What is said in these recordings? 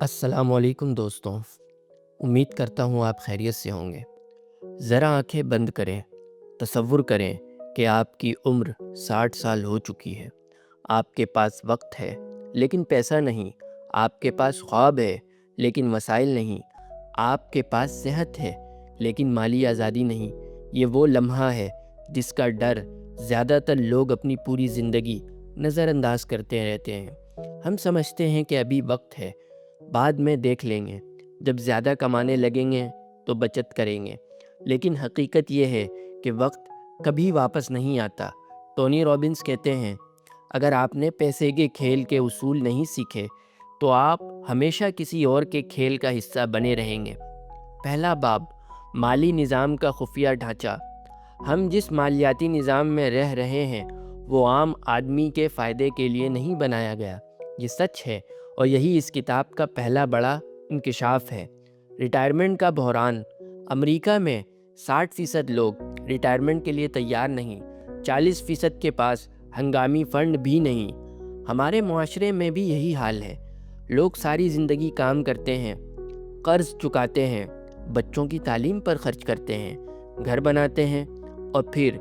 السلام علیکم دوستوں، امید کرتا ہوں آپ خیریت سے ہوں گے۔ ذرا آنکھیں بند کریں، تصور کریں کہ آپ کی عمر 60 سال ہو چکی ہے۔ آپ کے پاس وقت ہے لیکن پیسہ نہیں، آپ کے پاس خواب ہے لیکن وسائل نہیں، آپ کے پاس صحت ہے لیکن مالی آزادی نہیں۔ یہ وہ لمحہ ہے جس کا ڈر زیادہ تر لوگ اپنی پوری زندگی نظر انداز کرتے رہتے ہیں۔ ہم سمجھتے ہیں کہ ابھی وقت ہے، بعد میں دیکھ لیں گے، جب زیادہ کمانے لگیں گے تو بچت کریں گے، لیکن حقیقت یہ ہے کہ وقت کبھی واپس نہیں آتا۔ ٹونی رابنس کہتے ہیں، اگر آپ نے پیسے کے کھیل کے اصول نہیں سیکھے تو آپ ہمیشہ کسی اور کے کھیل کا حصہ بنے رہیں گے۔ پہلا باب، مالی نظام کا خفیہ ڈھانچہ۔ ہم جس مالیاتی نظام میں رہ رہے ہیں وہ عام آدمی کے فائدے کے لیے نہیں بنایا گیا۔ یہ سچ ہے اور یہی اس کتاب کا پہلا بڑا انکشاف ہے۔ ریٹائرمنٹ کا بحران۔ امریکہ میں 60% لوگ ریٹائرمنٹ کے لیے تیار نہیں، 40% کے پاس ہنگامی فنڈ بھی نہیں۔ ہمارے معاشرے میں بھی یہی حال ہے۔ لوگ ساری زندگی کام کرتے ہیں، قرض چکاتے ہیں، بچوں کی تعلیم پر خرچ کرتے ہیں، گھر بناتے ہیں، اور پھر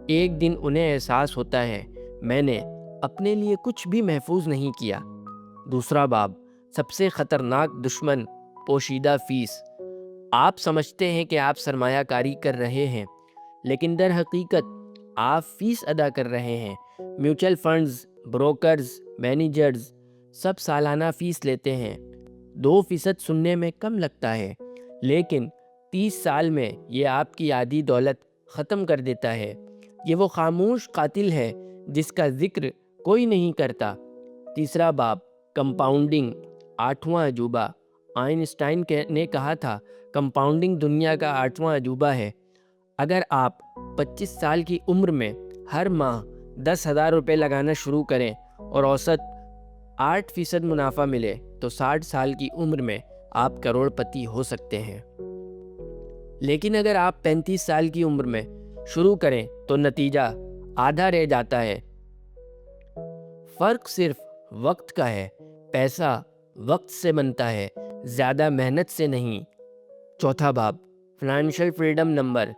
ایک دن انہیں احساس ہوتا ہے میں نے اپنے لیے کچھ بھی محفوظ نہیں کیا۔ دوسرا باب، سب سے خطرناک دشمن، پوشیدہ فیس۔ آپ سمجھتے ہیں کہ آپ سرمایہ کاری کر رہے ہیں لیکن در حقیقت آپ فیس ادا کر رہے ہیں۔ میوچل فنڈز، بروکرز، مینیجرز سب سالانہ فیس لیتے ہیں۔ 2% سننے میں کم لگتا ہے لیکن 30 سال میں یہ آپ کی آدھی دولت ختم کر دیتا ہے۔ یہ وہ خاموش قاتل ہے جس کا ذکر کوئی نہیں کرتا۔ تیسرا باب، کمپاؤنڈنگ، 8واں عجوبہ۔ آئنسٹائن نے کہا تھا، کمپاؤنڈنگ دنیا کا 8واں عجوبہ ہے۔ اگر آپ 25 سال کی عمر میں ہر ماہ 10,000 روپے لگانا شروع کریں اور اوسط 8% منافع ملے تو 60 سال کی عمر میں آپ کروڑ پتی ہو سکتے ہیں۔ لیکن اگر آپ 35 سال کی عمر میں شروع کریں تو نتیجہ آدھا رہ جاتا ہے۔ فرق صرف وقت کا ہے۔ پیسہ وقت سے بنتا ہے، زیادہ محنت سے نہیں۔ چوتھا باب، فائنینشیل فریڈم نمبر۔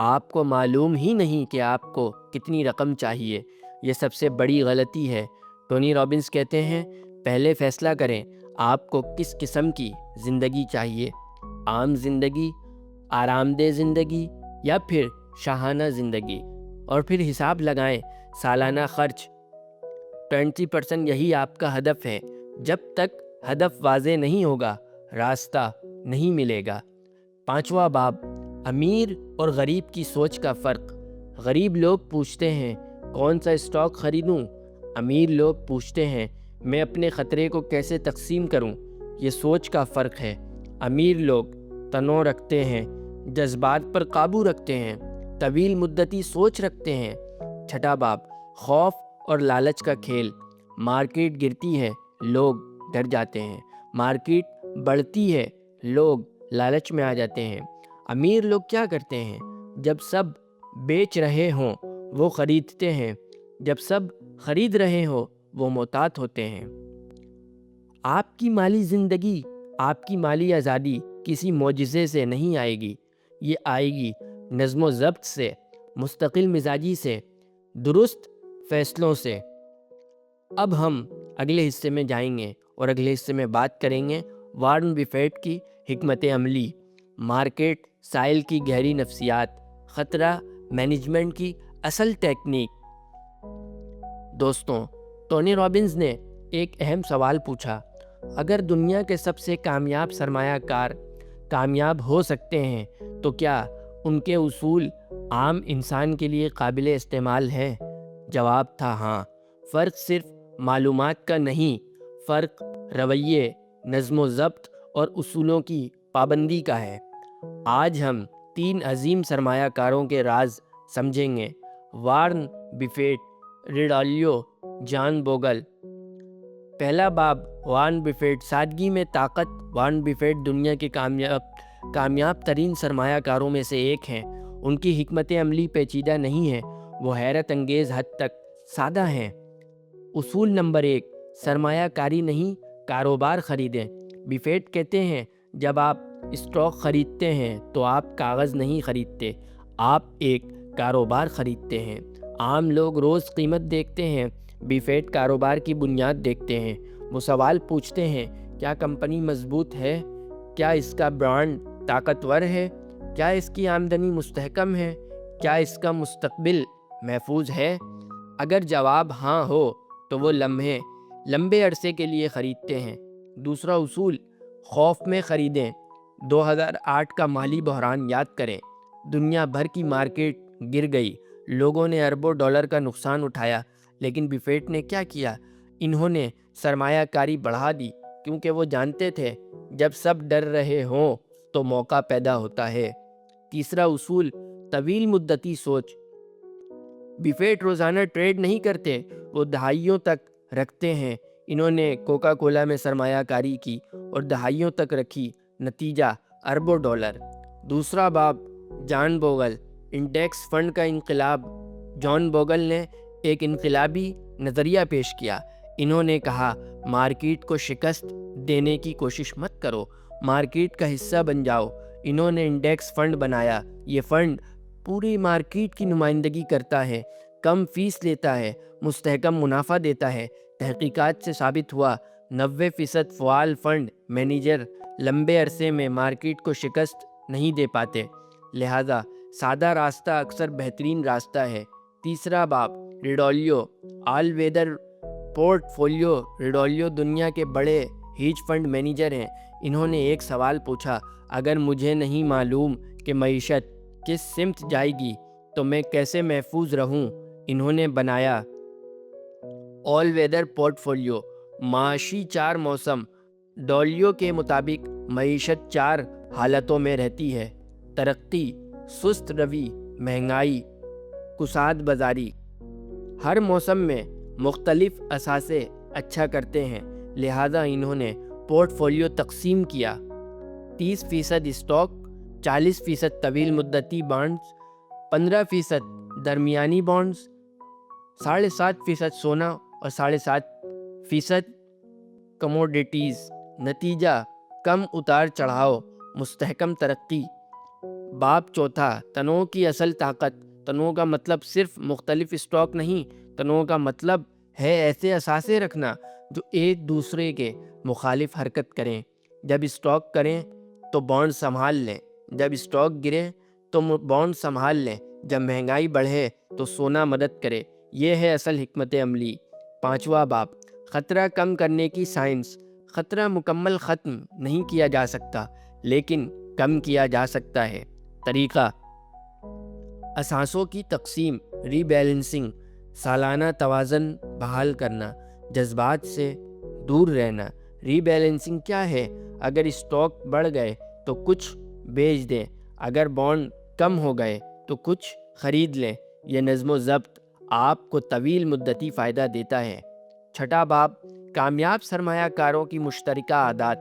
آپ کو معلوم ہی نہیں کہ آپ کو کتنی رقم چاہیے۔ یہ سب سے بڑی غلطی ہے۔ ٹونی رابنس کہتے ہیں، پہلے فیصلہ کریں آپ کو کس قسم کی زندگی چاہیے، عام زندگی، آرام دہ زندگی یا پھر شاہانہ زندگی، اور پھر حساب لگائیں سالانہ خرچ۔ 20% یہی آپ کا ہدف ہے۔ جب تک ہدف واضح نہیں ہوگا راستہ نہیں ملے گا۔ 5واں باب، امیر اور غریب کی سوچ کا فرق۔ غریب لوگ پوچھتے ہیں کون سا اسٹاک خریدوں، امیر لوگ پوچھتے ہیں میں اپنے خطرے کو کیسے تقسیم کروں۔ یہ سوچ کا فرق ہے۔ امیر لوگ تنوع رکھتے ہیں، جذبات پر قابو رکھتے ہیں، طویل مدتی سوچ رکھتے ہیں۔ چھٹا باب، خوف اور لالچ کا کھیل۔ مارکیٹ گرتی ہے، لوگ ڈر جاتے ہیں، مارکیٹ بڑھتی ہے، لوگ لالچ میں آ جاتے ہیں۔ امیر لوگ کیا کرتے ہیں؟ جب سب بیچ رہے ہوں وہ خریدتے ہیں، جب سب خرید رہے ہوں وہ محتاط ہوتے ہیں۔ آپ کی مالی زندگی، آپ کی مالی آزادی کسی معجزے سے نہیں آئے گی، یہ آئے گی نظم و ضبط سے، مستقل مزاجی سے، درست فیصلوں سے۔ اب ہم اگلے حصے میں جائیں گے اور اگلے حصے میں بات کریں گے وارن بفیٹ کی حکمت عملی، مارکیٹ سائل کی گہری نفسیات، خطرہ مینجمنٹ کی اصل ٹیکنیک۔ دوستوں، ٹونی رابنس نے ایک اہم سوال پوچھا، اگر دنیا کے سب سے کامیاب سرمایہ کار کامیاب ہو سکتے ہیں تو کیا ان کے اصول عام انسان کے لیے قابل استعمال ہیں؟ جواب تھا ہاں۔ فرق صرف معلومات کا نہیں، فرق رویے، نظم و ضبط اور اصولوں کی پابندی کا ہے۔ آج ہم 3 عظیم سرمایہ کاروں کے راز سمجھیں گے، وارن بفیٹ، رے ڈالیو، جان بوگل۔ پہلا باب، وارن بفیٹ، سادگی میں طاقت۔ وارن بفیٹ دنیا کے کامیاب ترین سرمایہ کاروں میں سے ایک ہیں۔ ان کی حکمت عملی پیچیدہ نہیں ہے، وہ حیرت انگیز حد تک سادہ ہیں۔ اصول نمبر 1، سرمایہ کاری نہیں، کاروبار خریدیں۔ بفیٹ کہتے ہیں جب آپ اسٹاک خریدتے ہیں تو آپ کاغذ نہیں خریدتے، آپ ایک کاروبار خریدتے ہیں۔ عام لوگ روز قیمت دیکھتے ہیں، بفیٹ کاروبار کی بنیاد دیکھتے ہیں۔ وہ سوال پوچھتے ہیں، کیا کمپنی مضبوط ہے؟ کیا اس کا برانڈ طاقتور ہے؟ کیا اس کی آمدنی مستحکم ہے؟ کیا اس کا مستقبل محفوظ ہے؟ اگر جواب ہاں ہو تو وہ لمبے عرصے کے لیے خریدتے ہیں۔ دوسرا اصول، خوف میں خریدیں۔ 2008 کا مالی بحران یاد کریں، دنیا بھر کی مارکیٹ گر گئی، لوگوں نے اربوں ڈالر کا نقصان اٹھایا، لیکن بفیٹ نے کیا کیا؟ انہوں نے سرمایہ کاری بڑھا دی، کیونکہ وہ جانتے تھے جب سب ڈر رہے ہوں تو موقع پیدا ہوتا ہے۔ تیسرا اصول، طویل مدتی سوچ۔ بفیٹ روزانہ ٹریڈ نہیں کرتے، وہ دہائیوں تک رکھتے ہیں۔ انہوں نے کوکا کولا میں سرمایہ کاری کی اور دہائیوں تک رکھی، نتیجہ اربوں ڈالر۔ دوسرا باب، جان بوگل، انڈیکس فنڈ کا انقلاب۔ جان بوگل نے ایک انقلابی نظریہ پیش کیا۔ انہوں نے کہا، مارکیٹ کو شکست دینے کی کوشش مت کرو، مارکیٹ کا حصہ بن جاؤ۔ انہوں نے انڈیکس فنڈ بنایا۔ یہ فنڈ پوری مارکیٹ کی نمائندگی کرتا ہے، کم فیس لیتا ہے، مستحکم منافع دیتا ہے۔ تحقیقات سے ثابت ہوا 90% فعال فنڈ مینیجر لمبے عرصے میں مارکیٹ کو شکست نہیں دے پاتے۔ لہذا سادہ راستہ اکثر بہترین راستہ ہے۔ تیسرا باب، ریڈولیو، آل ویدر پورٹ فولیو۔ ریڈولیو دنیا کے بڑے ہیج فنڈ مینیجر ہیں۔ انہوں نے ایک سوال پوچھا، اگر مجھے نہیں معلوم کہ معیشت کس سمت جائے گی تو میں کیسے محفوظ رہوں؟ انہوں نے بنایا آل ویدر پورٹ فولیو، معاشی 4 موسم۔ ڈولیو کے مطابق معیشت 4 حالتوں میں رہتی ہے: ترقی، سست روی، مہنگائی، کساد بازاری۔ ہر موسم میں مختلف اثاثے اچھا کرتے ہیں، لہذا انہوں نے پورٹ فولیو تقسیم کیا: 30% اسٹاک، 40% طویل مدتی بانڈز، 15% درمیانی بانڈز، 7.5% سونا اور 7.5% کموڈیٹیز۔ نتیجہ کم اتار چڑھاؤ، مستحکم ترقی۔ باب چوتھا، تنوع کی اصل طاقت۔ تنوع کا مطلب صرف مختلف اسٹاک نہیں، تنوع کا مطلب ہے ایسے اثاثے رکھنا جو ایک دوسرے کے مخالف حرکت کریں۔ جب اسٹاک کریں تو بانڈ سنبھال لیں، جب اسٹاک گریں تو بانڈ سنبھال لیں، جب مہنگائی بڑھے تو سونا مدد کرے۔ یہ ہے اصل حکمت عملی۔ پانچواں باب، خطرہ کم کرنے کی سائنس۔ خطرہ مکمل ختم نہیں کیا جا سکتا، لیکن کم کیا جا سکتا ہے۔ طریقہ، اثاثوں کی تقسیم، ری بیلنسنگ، سالانہ توازن بحال کرنا، جذبات سے دور رہنا۔ ری بیلنسنگ کیا ہے؟ اگر اسٹاک بڑھ گئے تو کچھ بیچ دیں، اگر بانڈ کم ہو گئے تو کچھ خرید لیں۔ یہ نظم و ضبط آپ کو طویل مدتی فائدہ دیتا ہے۔ چھٹا باب، کامیاب سرمایہ کاروں کی مشترکہ عادات۔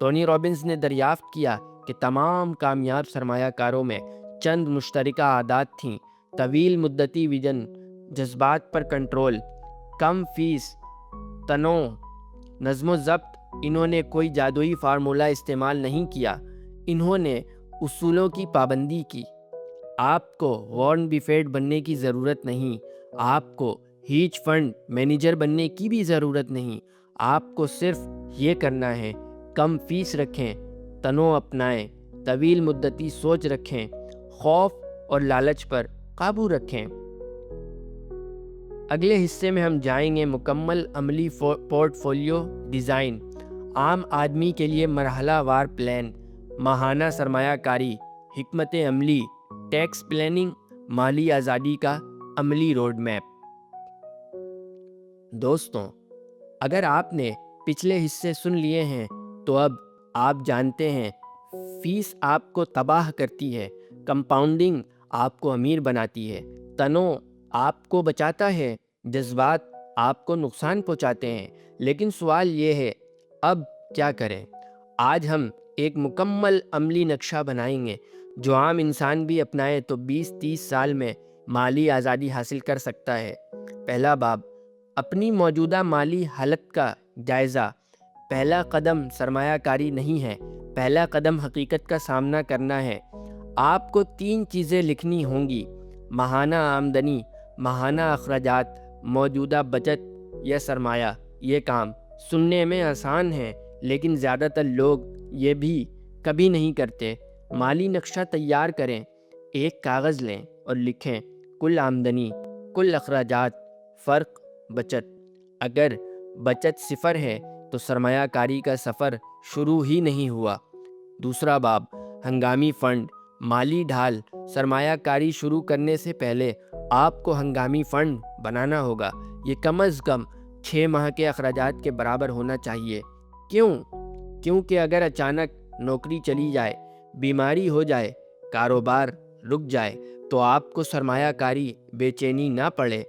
ٹونی رابنز نے دریافت کیا کہ تمام کامیاب سرمایہ کاروں میں چند مشترکہ عادات تھیں: طویل مدتی ویژن، جذبات پر کنٹرول، کم فیس، تنوع، نظم و ضبط۔ انہوں نے کوئی جادوئی فارمولہ استعمال نہیں کیا، انہوں نے اصولوں کی پابندی کی۔ آپ کو وارن بفیٹ بننے کی ضرورت نہیں، آپ کو ہیج فنڈ مینیجر بننے کی بھی ضرورت نہیں۔ آپ کو صرف یہ کرنا ہے، کم فیس رکھیں، تنوع اپنائیں، طویل مدتی سوچ رکھیں، خوف اور لالچ پر قابو رکھیں۔ اگلے حصے میں ہم جائیں گے مکمل عملی پورٹ فولیو ڈیزائن، عام آدمی کے لیے مرحلہ وار پلان، ماہانہ سرمایہ کاری، حکمت عملی، ٹیکس پلاننگ، مالی آزادی کا عملی روڈ میپ۔ دوستوں، اگر آپ نے پچھلے حصے سن لیے ہیں تو اب آپ جانتے ہیں فیس آپ کو تباہ کرتی ہے، کمپاؤنڈنگ آپ کو امیر بناتی ہے، تنوع آپ کو بچاتا ہے، جذبات آپ کو نقصان پہنچاتے ہیں۔ لیکن سوال یہ ہے، اب کیا کریں؟ آج ہم ایک مکمل عملی نقشہ بنائیں گے جو عام انسان بھی اپنائے تو 20-30 سال میں مالی آزادی حاصل کر سکتا ہے۔ پہلا باب، اپنی موجودہ مالی حالت کا جائزہ۔ پہلا قدم سرمایہ کاری نہیں ہے، پہلا قدم حقیقت کا سامنا کرنا ہے۔ آپ کو 3 چیزیں لکھنی ہوں گی: ماہانہ آمدنی، ماہانہ اخراجات، موجودہ بچت یا سرمایہ۔ یہ کام سننے میں آسان ہے، لیکن زیادہ تر لوگ یہ بھی کبھی نہیں کرتے۔ مالی نقشہ تیار کریں، ایک کاغذ لیں اور لکھیں: کل آمدنی، کل اخراجات، فرق، بچت۔ اگر بچت 0 ہے تو سرمایہ کاری کا سفر شروع ہی نہیں ہوا۔ دوسرا باب، ہنگامی فنڈ، مالی ڈھال۔ سرمایہ کاری شروع کرنے سے پہلے آپ کو ہنگامی فنڈ بنانا ہوگا۔ یہ کم از کم 6 ماہ کے اخراجات کے برابر ہونا چاہیے۔ کیونکہ اگر اچانک نوکری چلی جائے، بیماری ہو جائے، کاروبار رک جائے تو آپ کو سرمایہ کاری بے چینی نہ پڑے۔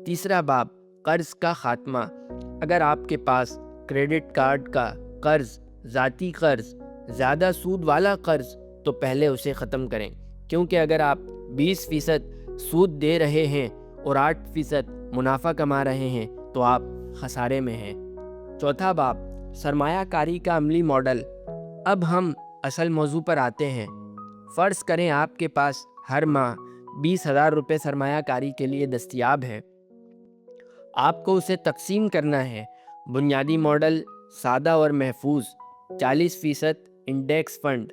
تیسرا باب، قرض کا خاتمہ۔ اگر آپ کے پاس کریڈٹ کارڈ کا قرض، ذاتی قرض، زیادہ سود والا قرض، تو پہلے اسے ختم کریں، کیونکہ اگر آپ 20% سود دے رہے ہیں اور 8% منافع کما رہے ہیں تو آپ خسارے میں ہیں۔ چوتھا باب، سرمایہ کاری کا عملی ماڈل۔ اب ہم اصل موضوع پر آتے ہیں۔ فرض کریں آپ کے پاس ہر ماہ 20,000 روپے سرمایہ کاری کے لیے دستیاب ہے۔ آپ کو اسے تقسیم کرنا ہے۔ بنیادی ماڈل سادہ اور محفوظ: 40% انڈیکس فنڈ،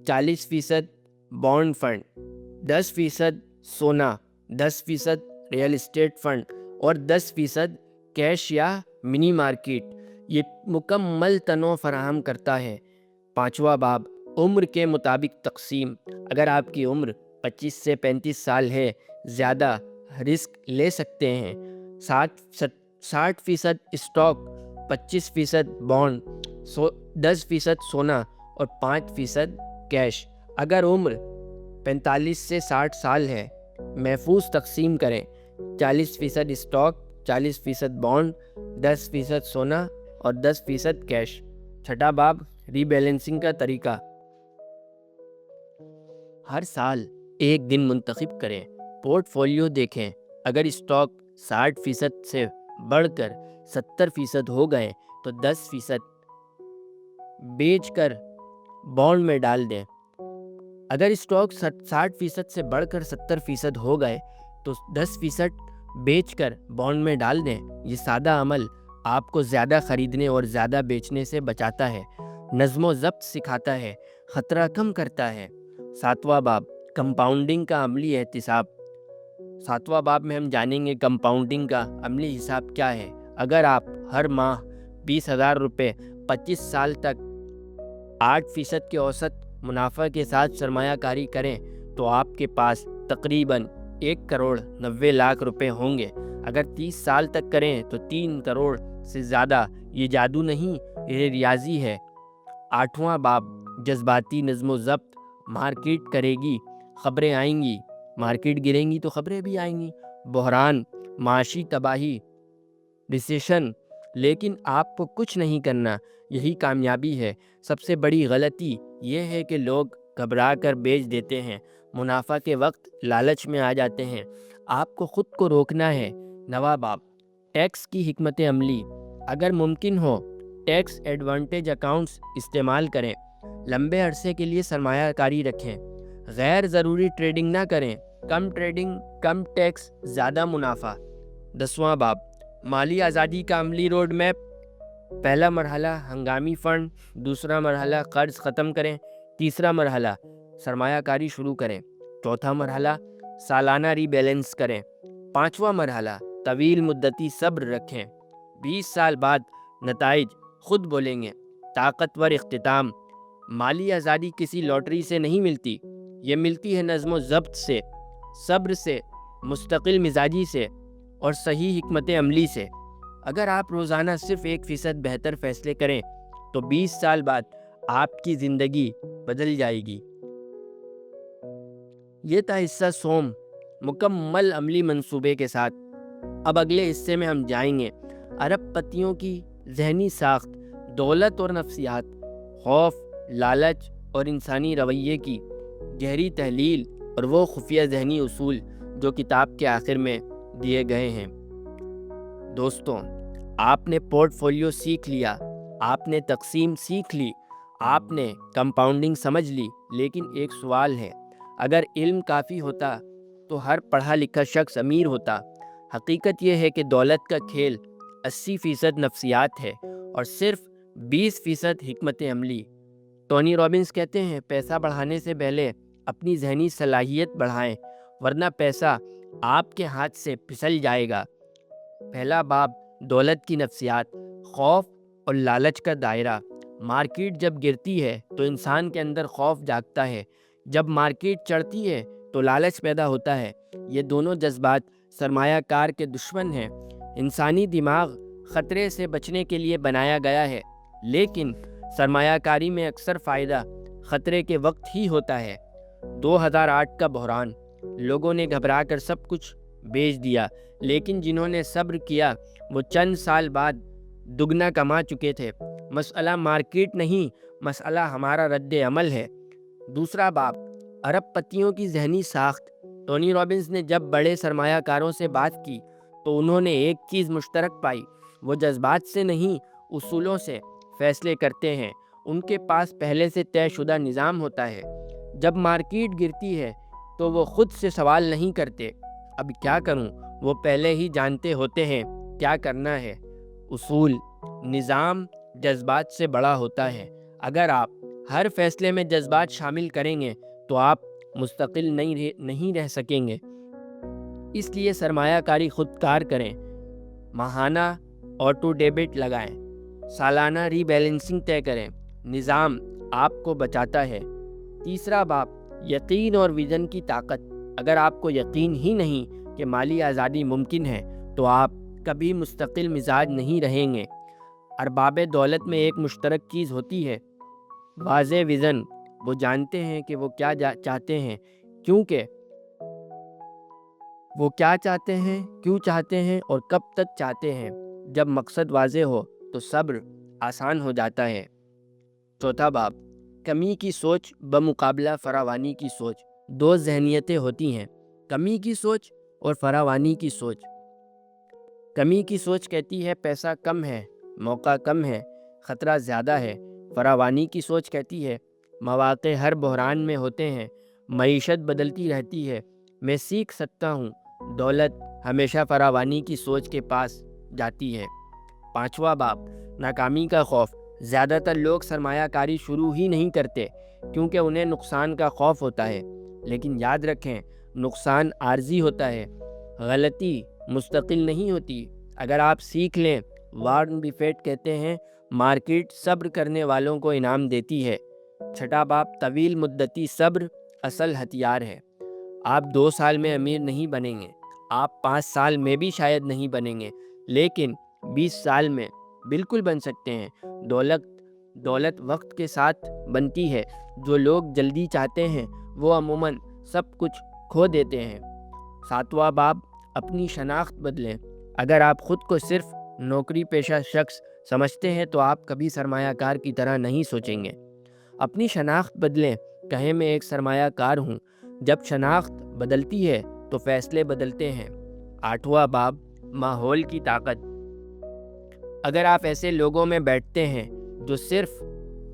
40% بانڈ فنڈ، 10% سونا، 10% ریئل اسٹیٹ فنڈ اور 10% کیش یا منی مارکیٹ۔ یہ مکمل تنوع فراہم کرتا ہے۔ پانچواں باب، عمر کے مطابق تقسیم۔ اگر آپ کی عمر 25 سے 35 سال ہے، زیادہ رسک لے سکتے ہیں۔ 60% اسٹاک، 25% بانڈ، 10% سونا اور 5% کیش۔ اگر عمر 45 سے 60 سال ہے، محفوظ تقسیم کریں: 40% اسٹاک، 40% بانڈ، 10% سونا اور 10% کیش۔ چھٹا باب، ری بیلنسنگ کا طریقہ۔ ہر سال ایک دن منتخب کریں، پورٹ فولیو دیکھیں۔ اگر اسٹاک 60% سے بڑھ کر 70% ہو گئے تو 10% بیچ کر بانڈ میں ڈال دیں۔ اگر اسٹاک 60% سے بڑھ کر 70% ہو گئے تو 10% بیچ کر بانڈ میں ڈال دیں۔ یہ سادہ عمل آپ کو زیادہ خریدنے اور زیادہ بیچنے سے بچاتا ہے، نظم و ضبط سکھاتا ہے، خطرہ کم کرتا ہے۔ ساتواں باب، کمپاؤنڈنگ کا عملی احتساب۔ ساتواں باب میں ہم جانیں گے کمپاؤنڈنگ کا عملی حساب کیا ہے۔ اگر آپ ہر ماہ 20,000 روپے 25 سال تک 8% کے اوسط منافع کے ساتھ سرمایہ کاری کریں تو آپ کے پاس تقریباً 1,90,00,000 روپے ہوں گے۔ اگر 30 سال تک کریں تو 3 کروڑ سے زیادہ۔ یہ جادو نہیں، یہ ریاضی ہے۔ آٹھواں باب، جذباتی نظم و ضبط۔ مارکیٹ کرے گی، خبریں آئیں گی، مارکیٹ گریں گی تو خبریں بھی آئیں گی، بحران، معاشی تباہی، ریسیشن، لیکن آپ کو کچھ نہیں کرنا۔ یہی کامیابی ہے۔ سب سے بڑی غلطی یہ ہے کہ لوگ گھبرا کر بیچ دیتے ہیں، منافع کے وقت لالچ میں آ جاتے ہیں۔ آپ کو خود کو روکنا ہے۔ نواں باب، ٹیکس کی حکمت عملی۔ اگر ممکن ہو ٹیکس ایڈوانٹیج اکاؤنٹس استعمال کریں، لمبے عرصے کے لیے سرمایہ کاری رکھیں، غیر ضروری ٹریڈنگ نہ کریں۔ کم ٹریڈنگ، کم ٹیکس، زیادہ منافع۔ 10واں باب، مالی آزادی کا عملی روڈ میپ۔ پہلا مرحلہ ہنگامی فنڈ، دوسرا مرحلہ قرض ختم کریں، تیسرا مرحلہ سرمایہ کاری شروع کریں، چوتھا مرحلہ سالانہ ری بیلنس کریں، پانچواں مرحلہ طویل مدتی صبر رکھیں۔ 20 سال بعد نتائج خود بولیں گے۔ طاقتور اختتام، مالی آزادی کسی لاٹری سے نہیں ملتی، یہ ملتی ہے نظم و ضبط سے، صبر سے، مستقل مزاجی سے اور صحیح حکمت عملی سے۔ اگر آپ روزانہ صرف 1% بہتر فیصلے کریں تو 20 سال بعد آپ کی زندگی بدل جائے گی۔ یہ تھا حصہ سوم، مکمل عملی منصوبے کے ساتھ۔ اب اگلے حصے میں ہم جائیں گے ارب پتیوں کی ذہنی ساخت، دولت اور نفسیات، خوف، لالچ اور انسانی رویے کی گہری تحلیل اور وہ خفیہ ذہنی اصول جو کتاب کے آخر میں دیے گئے ہیں۔ دوستوں، آپ نے پورٹ فولیو سیکھ لیا، آپ نے تقسیم سیکھ لی، آپ نے کمپاؤنڈنگ سمجھ لی، لیکن ایک سوال ہے، اگر علم کافی ہوتا تو ہر پڑھا لکھا شخص امیر ہوتا۔ حقیقت یہ ہے کہ دولت کا کھیل 80% نفسیات ہے اور صرف 20% حکمت عملی۔ ٹونی رابنس کہتے ہیں، پیسہ بڑھانے سے پہلے اپنی ذہنی صلاحیت بڑھائیں، ورنہ پیسہ آپ کے ہاتھ سے پھسل جائے گا۔ پہلا باب، دولت کی نفسیات، خوف اور لالچ کا دائرہ۔ مارکیٹ جب گرتی ہے تو انسان کے اندر خوف جاگتا ہے، جب مارکیٹ چڑھتی ہے تو لالچ پیدا ہوتا ہے۔ یہ دونوں جذبات سرمایہ کار کے دشمن ہیں۔ انسانی دماغ خطرے سے بچنے کے لیے بنایا گیا ہے، لیکن سرمایہ کاری میں اکثر فائدہ خطرے کے وقت ہی ہوتا ہے۔ 2008 کا بحران، لوگوں نے گھبرا کر سب کچھ بیچ دیا، لیکن جنہوں نے صبر کیا وہ چند سال بعد دگنا کما چکے تھے۔ مسئلہ مارکیٹ نہیں، مسئلہ ہمارا رد عمل ہے۔ دوسرا باب، ارب پتیوں کی ذہنی ساخت۔ ٹونی رابنس نے جب بڑے سرمایہ کاروں سے بات کی تو انہوں نے ایک چیز مشترک پائی، وہ جذبات سے نہیں، اصولوں سے فیصلے کرتے ہیں۔ ان کے پاس پہلے سے طے شدہ نظام ہوتا ہے۔ جب مارکیٹ گرتی ہے تو وہ خود سے سوال نہیں کرتے، اب کیا کروں؟ وہ پہلے ہی جانتے ہوتے ہیں کیا کرنا ہے۔ اصول، نظام جذبات سے بڑا ہوتا ہے۔ اگر آپ ہر فیصلے میں جذبات شامل کریں گے تو آپ مستقل نہیں رہ سکیں گے۔ اس لیے سرمایہ کاری خود کار کریں، ماہانہ آٹو ڈیبٹ لگائیں، سالانہ ری بیلنسنگ طے کریں۔ نظام آپ کو بچاتا ہے۔ تیسرا باب، یقین اور ویژن کی طاقت۔ اگر آپ کو یقین ہی نہیں کہ مالی آزادی ممکن ہے تو آپ کبھی مستقل مزاج نہیں رہیں گے۔ ارباب دولت میں ایک مشترک چیز ہوتی ہے، واضح ویژن۔ وہ جانتے ہیں کہ وہ کیا چاہتے ہیں، کیوں چاہتے ہیں اور کب تک چاہتے ہیں۔ جب مقصد واضح ہو تو صبر آسان ہو جاتا ہے۔ چوتھا باب، کمی کی سوچ بمقابلہ فراوانی کی سوچ۔ دو ذہنیتیں ہوتی ہیں، کمی کی سوچ اور فراوانی کی سوچ۔ کمی کی سوچ کہتی ہے پیسہ کم ہے، موقع کم ہے، خطرہ زیادہ ہے۔ فراوانی کی سوچ کہتی ہے مواقع ہر بحران میں ہوتے ہیں، معیشت بدلتی رہتی ہے، میں سیکھ سکتا ہوں۔ دولت ہمیشہ فراوانی کی سوچ کے پاس جاتی ہے۔ پانچواں باب، ناکامی کا خوف۔ زیادہ تر لوگ سرمایہ کاری شروع ہی نہیں کرتے کیونکہ انہیں نقصان کا خوف ہوتا ہے، لیکن یاد رکھیں نقصان عارضی ہوتا ہے، غلطی مستقل نہیں ہوتی۔ اگر آپ سیکھ لیں، وارن بفیٹ کہتے ہیں مارکیٹ صبر کرنے والوں کو انعام دیتی ہے۔ چھٹا باب، طویل مدتی صبر اصل ہتھیار ہے۔ آپ 2 سال میں امیر نہیں بنیں گے، آپ 5 سال میں بھی شاید نہیں بنیں گے، لیکن 20 سال میں بالکل بن سکتے ہیں۔ دولت وقت کے ساتھ بنتی ہے۔ جو لوگ جلدی چاہتے ہیں وہ عموماً سب کچھ کھو دیتے ہیں۔ ساتواں باب، اپنی شناخت بدلیں۔ اگر آپ خود کو صرف نوکری پیشہ شخص سمجھتے ہیں تو آپ کبھی سرمایہ کار کی طرح نہیں سوچیں گے۔ اپنی شناخت بدلیں، کہیں میں ایک سرمایہ کار ہوں۔ جب شناخت بدلتی ہے تو فیصلے بدلتے ہیں۔ آٹھواں باب، ماحول کی طاقت۔ اگر آپ ایسے لوگوں میں بیٹھتے ہیں جو صرف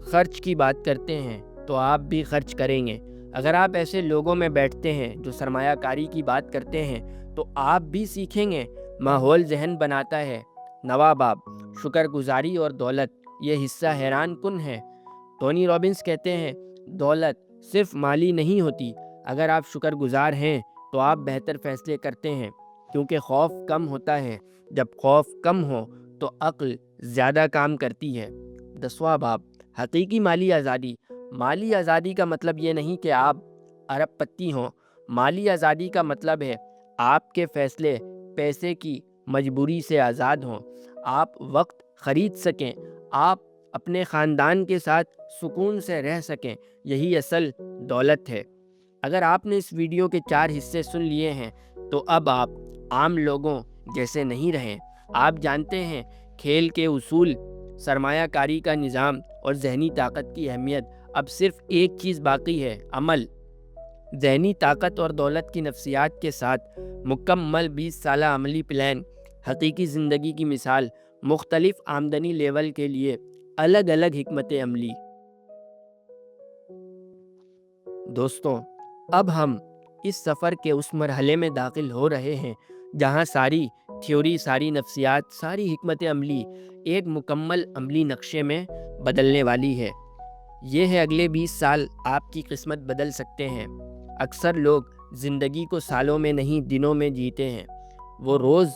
خرچ کی بات کرتے ہیں تو آپ بھی خرچ کریں گے۔ اگر آپ ایسے لوگوں میں بیٹھتے ہیں جو سرمایہ کاری کی بات کرتے ہیں تو آپ بھی سیکھیں گے۔ ماحول ذہن بناتا ہے۔ نواں باب، شکر گزاری اور دولت، یہ حصہ حیران کن ہے۔ ٹونی رابنس کہتے ہیں دولت صرف مالی نہیں ہوتی، اگر آپ شکر گزار ہیں تو آپ بہتر فیصلے کرتے ہیں، کیونکہ خوف کم ہوتا ہے۔ جب خوف کم ہو تو عقل زیادہ کام کرتی ہے۔ 10واں باب، حقیقی مالی آزادی۔ مالی آزادی کا مطلب یہ نہیں کہ آپ ارب پتی ہوں۔ مالی آزادی کا مطلب ہے آپ کے فیصلے پیسے کی مجبوری سے آزاد ہوں، آپ وقت خرید سکیں، آپ اپنے خاندان کے ساتھ سکون سے رہ سکیں۔ یہی اصل دولت ہے۔ اگر آپ نے اس ویڈیو کے 4 حصے سن لیے ہیں تو اب آپ عام لوگوں جیسے نہیں رہیں۔ آپ جانتے ہیں کھیل کے اصول، سرمایہ کاری کا نظام اور ذہنی طاقت کی اہمیت۔ اب صرف ایک چیز باقی ہے، عمل۔ ذہنی طاقت اور دولت کی نفسیات کے ساتھ مکمل 20 سالہ عملی پلان، حقیقی زندگی کی مثال، مختلف آمدنی لیول کے لیے الگ الگ حکمت عملی۔ دوستوں، اب ہم اس سفر کے اس مرحلے میں داخل ہو رہے ہیں جہاں ساری تھیوری، ساری نفسیات، ساری حکمت عملی ایک مکمل عملی نقشے میں بدلنے والی ہے۔ یہ ہے اگلے 20 سال آپ کی قسمت بدل سکتے ہیں۔ اکثر لوگ زندگی کو سالوں میں نہیں دنوں میں جیتے ہیں۔ وہ روز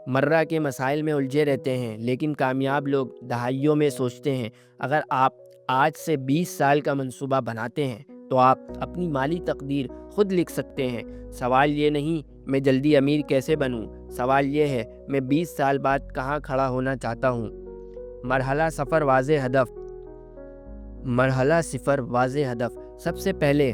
مرہ کے مسائل میں الجھے رہتے ہیں، لیکن کامیاب لوگ دہائیوں میں سوچتے ہیں۔ اگر آپ آج سے 20 سال کا منصوبہ بناتے ہیں تو آپ اپنی مالی تقدیر خود لکھ سکتے ہیں۔ سوال یہ نہیں میں جلدی امیر کیسے بنوں، سوال یہ ہے میں 20 سال بعد کہاں کھڑا ہونا چاہتا ہوں۔ مرحلہ صفر، واضح ہدف۔ مرحلہ صفر، واضح ہدف۔ سب سے پہلے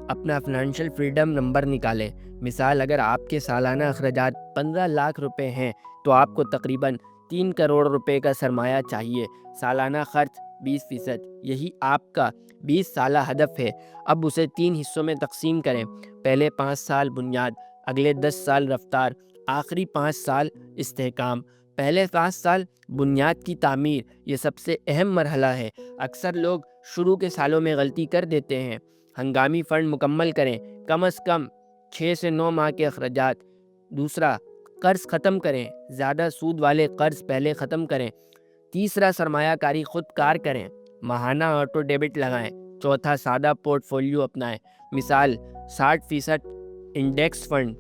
اپنا فنانشل فریڈم نمبر نکالیں۔ مثال، اگر آپ کے سالانہ اخراجات 15 لاکھ روپے ہیں تو آپ کو تقریباً 3 کروڑ روپے کا سرمایہ چاہیے۔ سالانہ خرچ 20%، یہی آپ کا 20 سالہ ہدف ہے۔ اب اسے 3 حصوں میں تقسیم کریں۔ پہلے 5 سال بنیاد، اگلے 10 سال رفتار، آخری 5 سال استحکام۔ پہلے 5 سال بنیاد کی تعمیر، یہ سب سے اہم مرحلہ ہے۔ اکثر لوگ شروع کے سالوں میں غلطی کر دیتے ہیں۔ ہنگامی فنڈ مکمل کریں، کم از کم 6 سے 9 ماہ کے اخراجات۔ دوسرا، قرض ختم کریں، زیادہ سود والے قرض پہلے ختم کریں۔ تیسرا، سرمایہ کاری خود کار کریں، ماہانہ آٹو ڈیبٹ لگائیں۔ چوتھا، سادہ پورٹ فولیو اپنائیں۔ مثال، 60% انڈیکس فنڈ،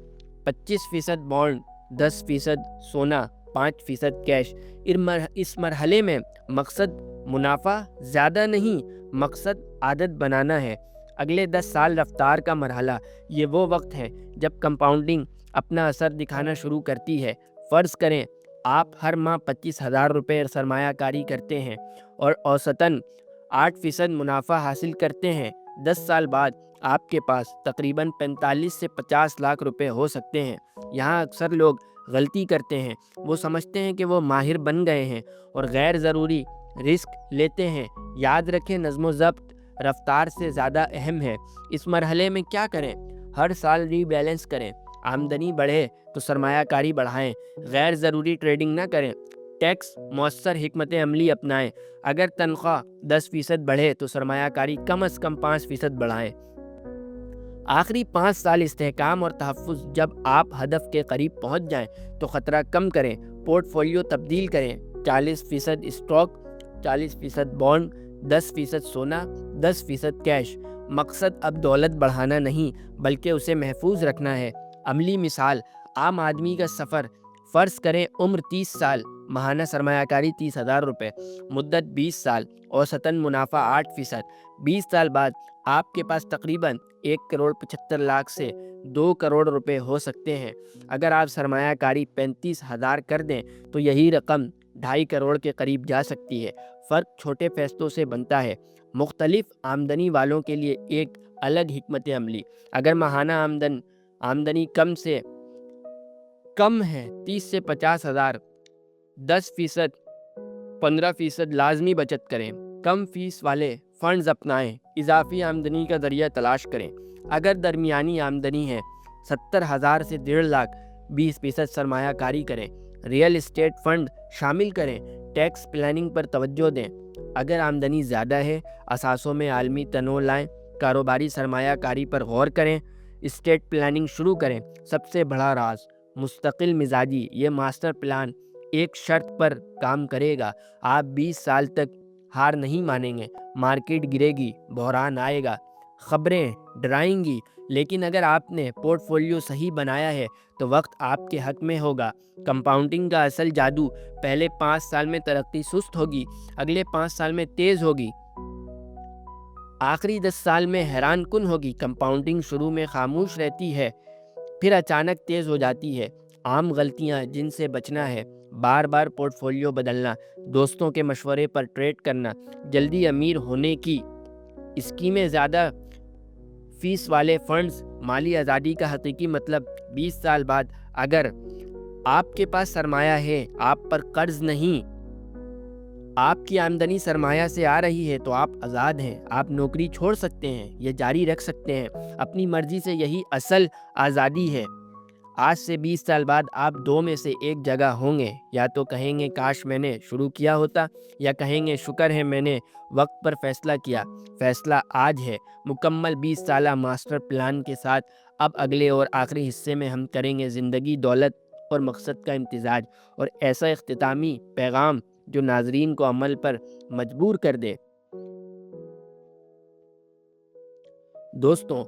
25% بانڈ، 10% سونا، 5% کیش۔ اس مرحلے میں مقصد منافع زیادہ نہیں، مقصد عادت بنانا ہے۔ اگلے 10 سال رفتار کا مرحلہ، یہ وہ وقت ہے جب کمپاؤنڈنگ اپنا اثر دکھانا شروع کرتی ہے۔ فرض کریں آپ ہر ماہ 25,000 روپے سرمایہ کاری کرتے ہیں اور اوسطاً 8% منافع حاصل کرتے ہیں۔ 10 سال بعد آپ کے پاس تقریباً 45 سے 50 لاکھ روپے ہو سکتے ہیں۔ یہاں اکثر لوگ غلطی کرتے ہیں، وہ سمجھتے ہیں کہ وہ ماہر بن گئے ہیں اور غیر ضروری رسک لیتے ہیں۔ یاد رکھیں، نظم و ضبط رفتار سے زیادہ اہم ہے۔ اس مرحلے میں کیا کریں؟ ہر سال ری بیلنس کریں۔ آمدنی بڑھے تو سرمایہ کاری بڑھائیں، غیر ضروری ٹریڈنگ نہ کریں۔ ٹیکس مؤثر حکمت عملی اپنائیں۔ اگر تنخواہ 10% بڑھے تو سرمایہ کاری کم از کم 5% بڑھائیں۔ آخری 5 سال استحکام اور تحفظ۔ جب آپ ہدف کے قریب پہنچ جائیں تو خطرہ کم کریں، پورٹ فولیو تبدیل کریں۔ 40% اسٹاک، 40% بانڈ، 10% سونا، 10% کیش۔ مقصد اب دولت بڑھانا نہیں بلکہ اسے محفوظ رکھنا ہے۔ عملی مثال، عام آدمی کا سفر۔ فرض کریں عمر 30 سال، ماہانہ سرمایہ کاری 30,000 روپے، مدت 20 سال، اوسطاً منافع 8%۔ 20 سال بعد آپ کے پاس تقریباً 1,75,00,000 سے 2 کروڑ روپے ہو سکتے ہیں۔ اگر آپ سرمایہ کاری 35,000 کر دیں تو یہی رقم 2.5 کروڑ کے قریب جا سکتی ہے۔ فرق چھوٹے فیصلوں سے بنتا ہے۔ مختلف آمدنی والوں کے لیے ایک الگ حکمت عملی۔ اگر ماہانہ آمدنی کم سے کم ہے، 30 سے 50,000، 10%، 15% لازمی بچت کریں۔ کم فیس والے فنڈز اپنائیں، اضافی آمدنی کا ذریعہ تلاش کریں۔ اگر درمیانی آمدنی ہے، 70,000 سے 1.5 لاکھ، 20% سرمایہ کاری کریں۔ ریئل اسٹیٹ فنڈ شامل کریں۔ ٹیکس پلاننگ پر توجہ دیں۔ اگر آمدنی زیادہ ہے، اثاثوں میں عالمی تنوع لائیں۔ کاروباری سرمایہ کاری پر غور کریں۔ اسٹیٹ پلاننگ شروع کریں۔ سب سے بڑا راز، مستقل مزاجی۔ یہ ماسٹر پلان ایک شرط پر کام کرے گا، آپ 20 سال تک ہار نہیں مانیں گے۔ مارکیٹ گرے گی، بحران آئے گا، خبریں ڈرائیں گی، لیکن اگر آپ نے پورٹ فولیو صحیح بنایا ہے تو وقت آپ کے حق میں ہوگا۔ کمپاؤنڈنگ کا اصل جادو، پہلے 5 سال میں ترقی سست ہوگی، اگلے 5 سال میں تیز ہوگی، آخری 10 سال میں حیران کن ہوگی۔ کمپاؤنڈنگ شروع میں خاموش رہتی ہے، پھر اچانک تیز ہو جاتی ہے۔ عام غلطیاں جن سے بچنا ہے: بار بار پورٹ فولیو بدلنا، دوستوں کے مشورے پر ٹریڈ کرنا، جلدی امیر ہونے کی اسکیمیں، زیادہ فیس والے فنڈز۔ مالی آزادی کا حقیقی مطلب: 20 سال بعد اگر آپ کے پاس سرمایہ ہے، آپ پر قرض نہیں، آپ کی آمدنی سرمایہ سے آ رہی ہے تو آپ آزاد ہیں۔ آپ نوکری چھوڑ سکتے ہیں یا جاری رکھ سکتے ہیں اپنی مرضی سے، یہی اصل آزادی ہے۔ آج سے 20 سال بعد آپ دو میں سے ایک جگہ ہوں گے، یا تو کہیں گے کاش میں نے شروع کیا ہوتا، یا کہیں گے شکر ہے میں نے وقت پر فیصلہ کیا۔ فیصلہ آج ہے۔ مکمل 20 سالہ ماسٹر پلان کے ساتھ اب اگلے اور آخری حصے میں ہم کریں گے زندگی، دولت اور مقصد کا امتزاج، اور ایسا اختتامی پیغام جو ناظرین کو عمل پر مجبور کر دے۔ دوستوں،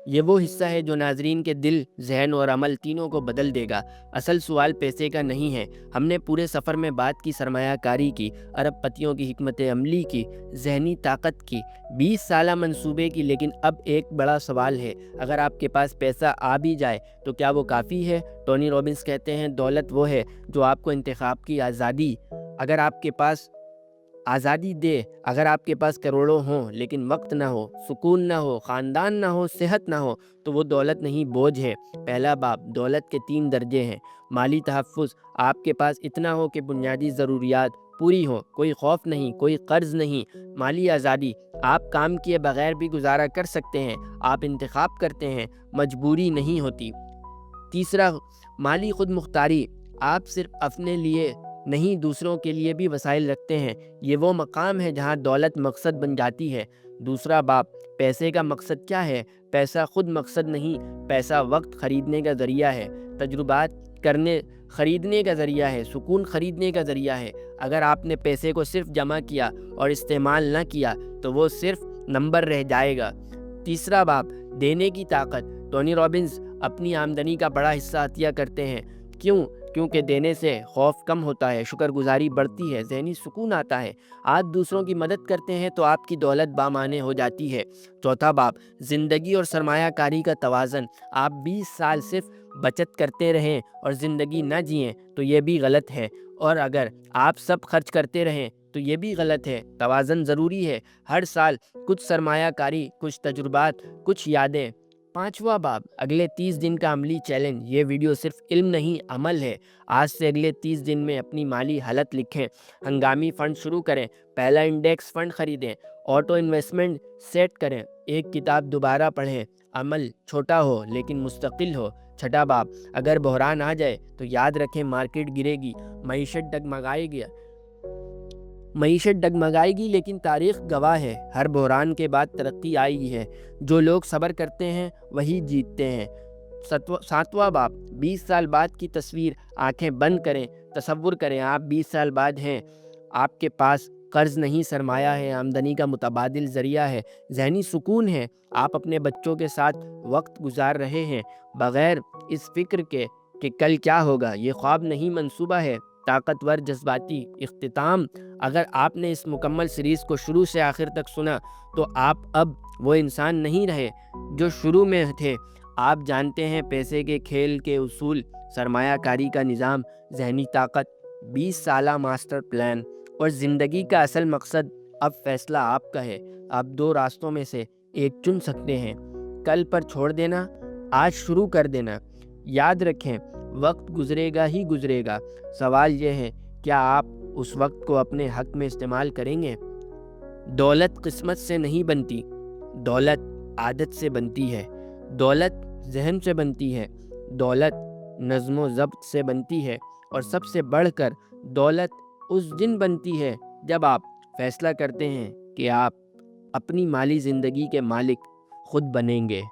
یہ وہ حصہ ہے جو ناظرین کے دل، ذہن اور عمل تینوں کو بدل دے گا۔ اصل سوال پیسے کا نہیں ہے۔ ہم نے پورے سفر میں بات کی سرمایہ کاری کی، ارب پتیوں کی حکمت عملی کی، ذہنی طاقت کی، 20 سالہ منصوبے کی، لیکن اب ایک بڑا سوال ہے، اگر آپ کے پاس پیسہ آ بھی جائے تو کیا وہ کافی ہے؟ ٹونی رابنس کہتے ہیں دولت وہ ہے جو آپ کو انتخاب کی آزادی اگر آپ کے پاس آزادی دے۔ اگر آپ کے پاس کروڑوں ہوں لیکن وقت نہ ہو، سکون نہ ہو، خاندان نہ ہو، صحت نہ ہو، تو وہ دولت نہیں، بوجھ ہے۔ پہلا باب، دولت کے 3 درجے ہیں۔ مالی تحفظ، آپ کے پاس اتنا ہو کہ بنیادی ضروریات پوری ہوں، کوئی خوف نہیں، کوئی قرض نہیں۔ مالی آزادی، آپ کام کیے بغیر بھی گزارا کر سکتے ہیں، آپ انتخاب کرتے ہیں، مجبوری نہیں ہوتی۔ تیسرا، مالی خود مختاری، آپ صرف اپنے لیے نہیں دوسروں کے لیے بھی وسائل رکھتے ہیں۔ یہ وہ مقام ہے جہاں دولت مقصد بن جاتی ہے۔ دوسرا باب، پیسے کا مقصد کیا ہے؟ پیسہ خود مقصد نہیں، پیسہ وقت خریدنے کا ذریعہ ہے، تجربات خریدنے کا ذریعہ ہے، سکون خریدنے کا ذریعہ ہے۔ اگر آپ نے پیسے کو صرف جمع کیا اور استعمال نہ کیا تو وہ صرف نمبر رہ جائے گا۔ تیسرا باب، دینے کی طاقت۔ ٹونی رابنس اپنی آمدنی کا بڑا حصہ عطیہ کرتے ہیں۔ کیونکہ دینے سے خوف کم ہوتا ہے، شکر گزاری بڑھتی ہے، ذہنی سکون آتا ہے۔ آپ دوسروں کی مدد کرتے ہیں تو آپ کی دولت بامعنی ہو جاتی ہے۔ چوتھا باب، زندگی اور سرمایہ کاری کا توازن۔ آپ 20 سال صرف بچت کرتے رہیں اور زندگی نہ جئیں تو یہ بھی غلط ہے، اور اگر آپ سب خرچ کرتے رہیں تو یہ بھی غلط ہے۔ توازن ضروری ہے۔ ہر سال کچھ سرمایہ کاری، کچھ تجربات، کچھ یادیں۔ پانچواں باب، اگلے 30 دن کا عملی چیلنج۔ یہ ویڈیو صرف علم نہیں، عمل ہے۔ آج سے اگلے 30 دن میں اپنی مالی حالت لکھیں، ہنگامی فنڈ شروع کریں، پہلا انڈیکس فنڈ خریدیں، آٹو انویسٹمنٹ سیٹ کریں، ایک کتاب دوبارہ پڑھیں۔ عمل چھوٹا ہو لیکن مستقل ہو۔ چھٹا باب، اگر بحران آ جائے تو یاد رکھیں مارکیٹ گرے گی، معیشت ڈگمگائے گی، لیکن تاریخ گواہ ہے ہر بحران کے بعد ترقی آئی ہے۔ جو لوگ صبر کرتے ہیں وہی جیتتے ہیں۔ ساتواں باب، 20 سال بعد کی تصویر۔ آنکھیں بند کریں، تصور کریں آپ 20 سال بعد ہیں۔ آپ کے پاس قرض نہیں، سرمایہ ہے، آمدنی کا متبادل ذریعہ ہے، ذہنی سکون ہے۔ آپ اپنے بچوں کے ساتھ وقت گزار رہے ہیں، بغیر اس فکر کے کہ کل کیا ہوگا۔ یہ خواب نہیں، منصوبہ ہے۔ طاقتور جذباتی اختتام، اگر آپ نے اس مکمل سیریز کو شروع سے آخر تک سنا تو آپ اب وہ انسان نہیں رہے جو شروع میں تھے۔ آپ جانتے ہیں پیسے کے کھیل کے اصول، سرمایہ کاری کا نظام، ذہنی طاقت، 20 سالہ ماسٹر پلان اور زندگی کا اصل مقصد۔ اب فیصلہ آپ کا ہے۔ آپ 2 راستوں میں سے ایک چن سکتے ہیں، کل پر چھوڑ دینا، آج شروع کر دینا۔ یاد رکھیں وقت گزرے گا ہی گزرے گا، سوال یہ ہے کیا آپ اس وقت کو اپنے حق میں استعمال کریں گے؟ دولت قسمت سے نہیں بنتی، دولت عادت سے بنتی ہے، دولت ذہن سے بنتی ہے، دولت نظم و ضبط سے بنتی ہے، اور سب سے بڑھ کر دولت اس دن بنتی ہے جب آپ فیصلہ کرتے ہیں کہ آپ اپنی مالی زندگی کے مالک خود بنیں گے۔